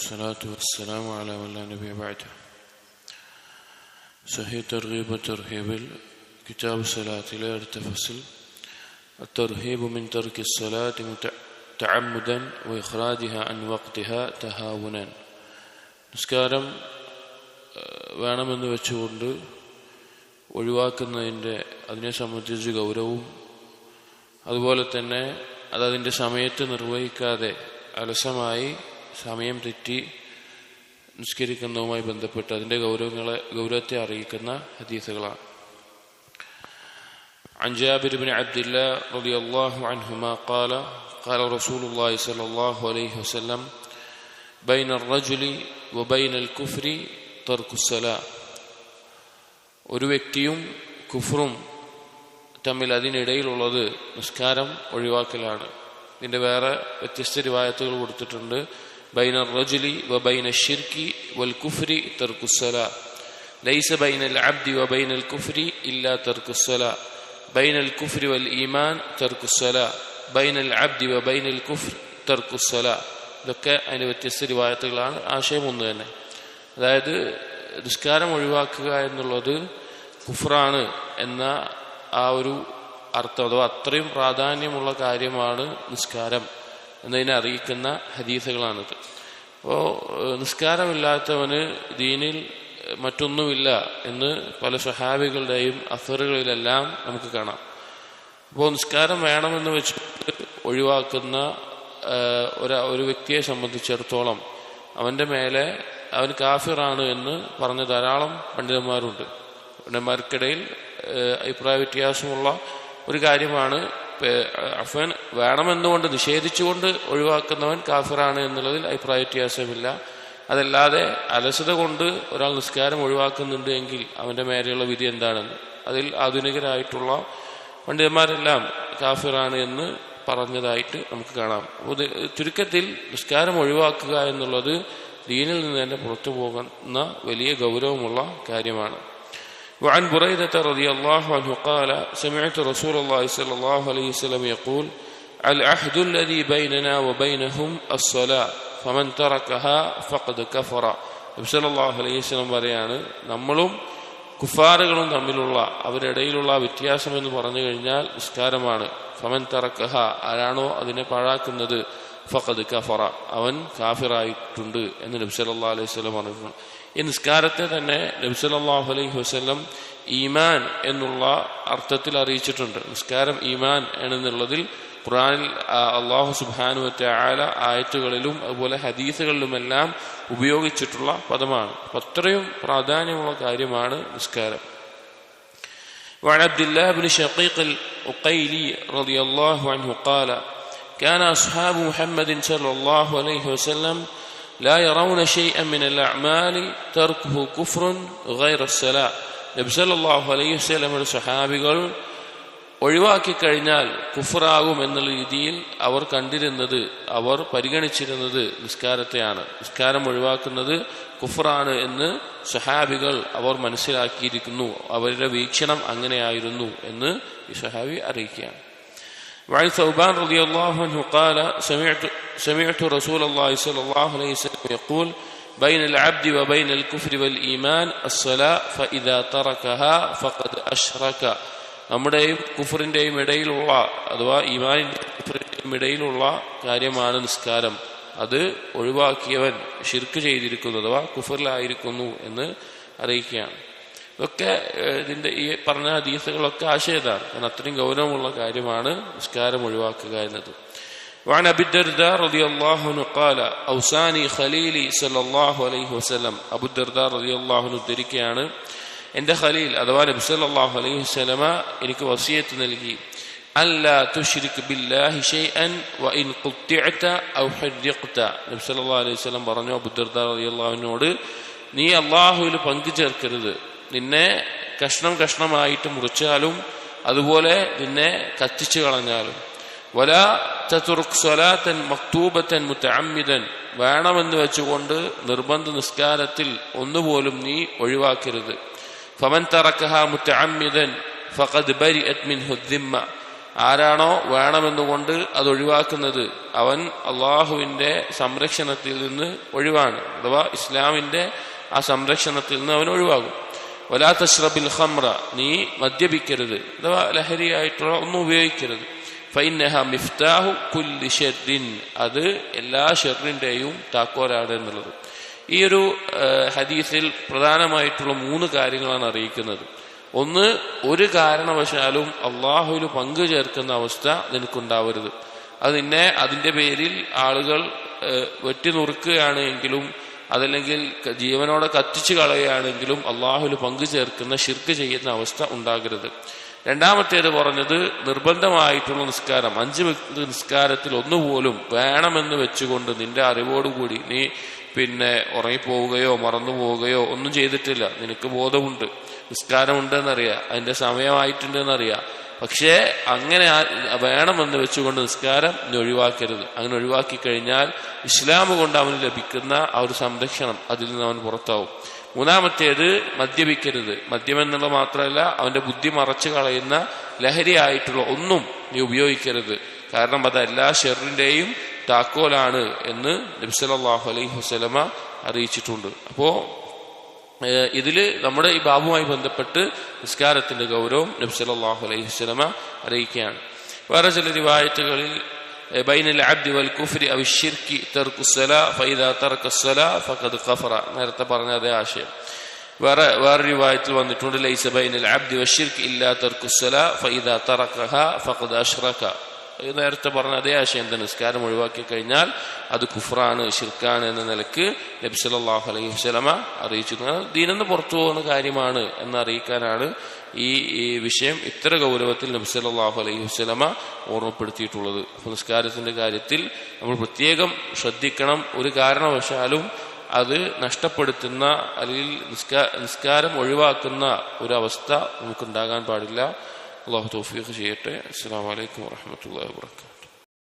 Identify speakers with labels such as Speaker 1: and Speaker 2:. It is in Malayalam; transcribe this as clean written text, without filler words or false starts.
Speaker 1: والصلاة والسلام على من لا نبي بعده. صحيح ترغيب وترهيب كتاب الصلاة لا يرتفصل الترهيب من ترك الصلاة تعمدا وإخراجها عن وقتها تهاونا. നിസ്കാരം വേണമെന്ന് വെച്ചുകൊണ്ട് ഒഴിവാക്കുന്നതിൻ്റെ അതിനെ സംബന്ധിച്ച് ഗൗരവവും അതുപോലെ തന്നെ അതതിൻ്റെ സമയത്ത് നിർവഹിക്കാതെ അലസമായി സമയം തെറ്റി നിസ്കരിക്കുന്നതുമായി ബന്ധപ്പെട്ട് അതിൻ്റെ ഗൗരവത്തെ അറിയിക്കുന്ന ഹദീസുകളാണ്. عن جابر بن عبد الله رضي الله عنهما قال قال رسول الله صلى الله عليه وسلم بين الرجل وبين الكفر ترك الصلاة. ഒരു വ്യക്തിയും കുഫറും തമ്മിൽ അതിനിടയിലുള്ളത് നിസ്കാരം ഒഴിവാക്കലാണ്. ഇതിൻ്റെ വേറെ വ്യത്യസ്ത റിവായത്തുകൾ കൊടുത്തിട്ടുണ്ട്. ബൈന റജുലി വബൈന ശിർക്കി വൽ കുഫ്രി തർക്കുസ്സലാ ലൈസ ബൈനൽ അബ്ദി വബൈനൽ കുഫ്രി ഇല്ലാ തർക്കുസ്സലാ ബൈനൽ കുഫ്രി വൽ ഈമാൻ തർക്കുസ്സലാ ബൈനൽ അബ്ദി വബൈനൽ കുഫ്ർ തർക്കുസ്സലാ. ഇതൊക്കെ അതിൻ്റെ വ്യത്യസ്ത റിവായത്തുകളാണ്. ആശയം ഒന്ന് തന്നെ. അതായത് നിസ്കാരം ഒഴിവാക്കുക എന്നുള്ളത് കുഫ്റാണ് എന്ന ആ ഒരു അർത്ഥം അഥവാ അത്രയും പ്രാധാന്യമുള്ള കാര്യമാണ് നിസ്കാരം എന്നതിനെ അറിയിക്കുന്ന ഹദീസുകളാണിത്. അപ്പോൾ നിസ്കാരമില്ലാത്തവന് ദീനിൽ മറ്റൊന്നുമില്ല എന്ന് പല സ്വഹാബികളുടെയും അസറുകളിലെല്ലാം നമുക്ക് കാണാം. അപ്പോൾ നിസ്കാരം വേണമെന്ന് വെച്ചിട്ട് ഒഴിവാക്കുന്ന ഒരു വ്യക്തിയെ സംബന്ധിച്ചിടത്തോളം അവൻ്റെ മേലെ അവൻ കാഫിറാണ് എന്ന് പറഞ്ഞ ധാരാളം പണ്ഡിതന്മാരുണ്ട്. പണ്ഡിതന്മാർക്കിടയിൽ അഭിപ്രായ വ്യത്യാസമുള്ള ഒരു കാര്യമാണ്. അഫൻ വേണമെന്നുകൊണ്ട് നിഷേധിച്ചുകൊണ്ട് ഒഴിവാക്കുന്നവൻ കാഫിറാണ് എന്നുള്ളതിൽ അഭിപ്രായ വ്യത്യാസമില്ല. അതല്ലാതെ അലസത കൊണ്ട് ഒരാൾ നിസ്കാരം ഒഴിവാക്കുന്നുണ്ട് എങ്കിൽ അവൻ്റെ മേലെയുള്ള വിധി എന്താണെന്ന് അതിൽ ആധുനികരായിട്ടുള്ള പണ്ഡിതന്മാരെല്ലാം കാഫിറാണ് എന്ന് പറഞ്ഞതായിട്ട് നമുക്ക് കാണാം. ചുരുക്കത്തിൽ നിസ്കാരം ഒഴിവാക്കുക എന്നുള്ളത് ദീനിൽ നിന്ന് തന്നെ പുറത്തു പോകുന്ന വലിയ ഗൗരവമുള്ള കാര്യമാണ്. وعن بريدة رضي الله عنه قال سمعت رسول الله صلى الله عليه وسلم يقول العهد الذي بيننا وبينهم الصلاة فمن تركها فقد كفر. നബി സല്ലല്ലാഹു അലൈഹി വസല്ലം പറയാണ്, നമ്മളും കുഫാറുകളും തമ്മിലുള്ള അവരിടയിലുള്ള വ്യത്യാസം എന്ന് പറഞ്ഞു കഴിഞ്ഞാൽ നിസ്കാരമാണ്. ഫമൻ തറക്കഹ, ആരാണോ അതിനെ പാഴാക്കുന്നത്, ഫഖദ് കഫറ, അവൻ കാഫിറായിട്ടുണ്ട് എന്ന് നബി സല്ലല്ലാഹു അലൈഹി വസല്ലം പറഞ്ഞു. ഈ നിസ്കാരത്തെ തന്നെ നബി സല്ലല്ലാഹു അലൈഹി വസല്ലം ഈമാൻ എന്നുള്ള അർത്ഥത്തിൽ അറിയിച്ചിട്ടുണ്ട്. നിസ്കാരം ഈമാൻ എന്നുള്ളതിൽ ഖുർആനിൽ അല്ലാഹു സുബ്ഹാനഹു വ തആല ആയത്തുകളിലും അതുപോലെ ഹദീസുകളിലുമെല്ലാം ഉപയോഗിച്ചിട്ടുള്ള പദമാണ്. അത്രയും പ്രാധാന്യമുള്ള കാര്യമാണ് നിസ്കാരം. وعن عبد الله بن شقيق العقيلي رضي الله عنه قال كان أصحاب محمد صلى الله عليه وسلم لا يرون شيئا من الأعمال تركه كفر غير الصلاة. നബി സല്ലല്ലാഹു അലൈഹി വസല്ലമയുടെ സ്വഹാബികൾ ഒഴിവാക്കി കഴിഞ്ഞാൽ കുഫറാകും എന്നുള്ള രീതിയിൽ അവർ കണ്ടിരുന്നത്, അവർ പരിഗണിച്ചിരുന്നത് നിസ്കാരത്തെയാണ്. നിസ്കാരം ഒഴിവാക്കുന്നത് കുഫറാണ് എന്ന് സ്വഹാബികൾ അവർ മനസ്സിലാക്കിയിരിക്കുന്നു. അവരുടെ വീക്ഷണം അങ്ങനെയായിരുന്നു എന്ന് ഈ സ്വഹാബി അറിയിക്കുകയാണ്. وعن ثوبان رضي الله عنه قال سمعت رسول الله صلى الله عليه وسلم يقول بين العبد وبين الكفر والإيمان الصلاة فإذا تركها فقد أشرك. നമ്മുടെയും കുഫറിന്റെയും ഇടയിലുള്ള അഥവാ ഈമാനിന്റെയും ഇടയിലുള്ള കാര്യമാണ് നിസ്കാരം. അത് ഒഴിവാക്കിയവൻ ശിർക്ക് ചെയ്തിരിക്കുന്നു അഥവാ കുഫറിലായിരിക്കുന്നു എന്ന് അറിയിക്കുകയാണ്. ഇതൊക്കെ ഇതിന്റെ ഈ പറഞ്ഞ ഹദീസുകളൊക്കെ ആശയതാണ്. കാരണം അത്രയും ഗൗരവമുള്ള കാര്യമാണ് നിസ്കാരം ഒഴിവാക്കുക എന്നത്. وعن أبي الدرداء رضي الله عنه قال أوصاني خليلي صلى الله عليه وسلم. അബൂ ദർദാ റളിയല്ലാഹു അൻഹു ഉദ്ധരിക്കുകയാണ്, എൻ്റെ ഖലീൽ അഥവാ നബി സല്ലല്ലാഹു അലൈഹി വസല്ലമ എനിക്ക് വസിയത്ത് നൽകി, അല്ലാ തുശ്രിക് ബില്ലാഹി ഷൈഅൻ വഇൻ ഖുത്തിഅത ഔ ഹുരിഖത. നബി സല്ലല്ലാഹു അലൈഹി വസല്ലം പറഞ്ഞു അബൂ ദർദാ റളിയല്ലാഹു അൻഹുവോട്, നീ അല്ലാഹുവിൽ പങ്കു ചേർക്കരുത്. നിന്നെ കഷ്ണം കഷ്ണമായിട്ട് മുറിച്ചാലും അതുപോലെ നിന്നെ കത്തിച്ചു കളഞ്ഞാലും. വലാ തത്റുക് സ്വലാത്തൻ മക്തൂബത്തൻ മുതഅമ്മിദൻ, വേണമെന്ന് വെച്ചുകൊണ്ട് നിർബന്ധ നിസ്കാരത്തിൽ ഒന്നുപോലും നീ ഒഴിവാക്കരുത്. ഫമൻ തറക്കഹ മുതഅമ്മിദൻ ഫഖദ് ബരിഅത് മിൻഹു ദിമ്മ, ആരാണോ വേണമെന്നുകൊണ്ട് അത് ഒഴിവാക്കുന്നത് അവൻ അള്ളാഹുവിന്റെ സംരക്ഷണത്തിൽ നിന്ന് ഒഴിവാണ്, അഥവാ ഇസ്ലാമിന്റെ ആ സംരക്ഷണത്തിൽ നിന്ന് അവൻ ഒഴിവാകും. വലാ തശ്റബിൽ ഖംറ, നീ മദ്യപിക്കരുത്, അഥവാ ലഹരിയായിട്ടുള്ള ഒന്നും ഉപയോഗിക്കരുത്. ഫഇന്നഹ മിഫ്താഹു കുല്ലി ശർരിൻ, അത് എല്ലാ ഷർറിന്റെയും താക്കോലാണ് എന്നുള്ളത്. ഈ ഒരു ഹദീസിൽ പ്രധാനമായിട്ടുള്ള 3 കാര്യങ്ങളാണ് അറിയിക്കുന്നത്. ഒന്ന്, ഒരു കാരണവശാലും അള്ളാഹുവിൽ പങ്കു ചേർക്കുന്ന അവസ്ഥ നിനക്കുണ്ടാവരുത്. അത് നിന്നെ അതിന്റെ പേരിൽ ആളുകൾ വെട്ടി നുറുക്കുകയാണ് എങ്കിലും അതല്ലെങ്കിൽ ജീവനോടെ കത്തിച്ചു കളയുകയാണെങ്കിലും അള്ളാഹുവിൽ പങ്കു ചേർക്കുന്ന ശിർക്ക് ചെയ്യുന്ന അവസ്ഥ ഉണ്ടാകരുത്. രണ്ടാമത്തേത് പറഞ്ഞത് നിർബന്ധമായിട്ടുള്ള നിസ്കാരം, 5 നിസ്കാരത്തിൽ ഒന്നുപോലും വേണമെന്ന് വെച്ചുകൊണ്ട് നിന്റെ അറിവോടുകൂടി നീ ഉറങ്ങിപ്പോവുകയോ മറന്നു പോവുകയോ ഒന്നും ചെയ്തിട്ടില്ല. നിനക്ക് ബോധമുണ്ട്, നിസ്കാരമുണ്ടെന്നറിയാം, അതിന്റെ സമയമായിട്ടുണ്ടെന്നറിയാം. പക്ഷേ അങ്ങനെ വേണമെന്ന് വെച്ചുകൊണ്ട് നിസ്കാരം നീ ഒഴിവാക്കരുത്. അങ്ങനെ ഒഴിവാക്കി കഴിഞ്ഞാൽ ഇസ്ലാം കൊണ്ട് അവന് ലഭിക്കുന്ന ആ ഒരു സംരക്ഷണം അതിൽ നിന്ന് അവൻ പുറത്താവും. മൂന്നാമത്തേത് മദ്യപിക്കരുത്. മദ്യം എന്നുള്ള മാത്രമല്ല, അവന്റെ ബുദ്ധി മറച്ചു കളയുന്ന ലഹരിയായിട്ടുള്ള ഒന്നും നീ ഉപയോഗിക്കരുത്. കാരണം അത് എല്ലാ ഷെറിന്റെയും താക്കോലാണ് എന്ന് നബി സല്ലല്ലാഹു അലൈഹി വസല്ലമ അറിയിച്ചിട്ടുണ്ട്. അപ്പോ ഇതില് നമ്മുടെ ഈ ബാബുമായി ബന്ധപ്പെട്ട് നിസ്കാരത്തിന്റെ ഗൗരവം നബി സല്ലല്ലാഹു അലൈഹി വസല്ലമ അറിയിക്കുകയാണ്. വേറെ ചില റിവായത്തുകളിൽ ബൈനൽ അബ്ദി വൽ കുഫ്രി അവി ശിർക്കി തർക്കുസ്സലാ ഫഇദാ തറക്കസ്സലാ ഫഖദ് കഫറ, നേരത്തെ പറഞ്ഞ അതേ ആശയം. വേറെ റിവായത്തിൽ വന്നിട്ടുണ്ട് ലൈസ ബൈനൽ അബ്ദി വശിർക്ക് ഇല്ലാ തർക്കുസ്സലാ ഫഇദാ തറക്കഹാ ഫഖദ് അശ്റക. നേരത്തെ പറഞ്ഞ അതേ ആശയം തന്നെ. നിസ്കാരം ഒഴിവാക്കി കഴിഞ്ഞാൽ അത് കുഫ്റാണ്, ശിർക്കാണ് എന്ന നിലക്ക് നബി സല്ലല്ലാഹു അലൈഹി വസല്ലമ അറിയിച്ചിരുന്നത്. ദീനിന്ന് പുറത്തു പോകുന്ന കാര്യമാണ് എന്നറിയിക്കാനാണ് ഈ വിഷയം ഇത്ര ഗൗരവത്തിൽ നബി സല്ലല്ലാഹു അലൈഹി വസല്ലമ ഓർമ്മപ്പെടുത്തിയിട്ടുള്ളത്. അപ്പോൾ നിസ്കാരത്തിന്റെ കാര്യത്തിൽ നമ്മൾ പ്രത്യേകം ശ്രദ്ധിക്കണം. ഒരു കാരണവശാലും അത് നഷ്ടപ്പെടുത്തുന്ന അല്ലെങ്കിൽ നിസ്കാരം ഒഴിവാക്കുന്ന ഒരവസ്ഥ നമുക്കുണ്ടാകാൻ പാടില്ല. അല്ലാഹു തൗഫീഖ് ചെയ്യട്ടെ. അസ്സലാമു അലൈക്കും വറഹ്മത്തുള്ളാഹി വബറകാതുഹു.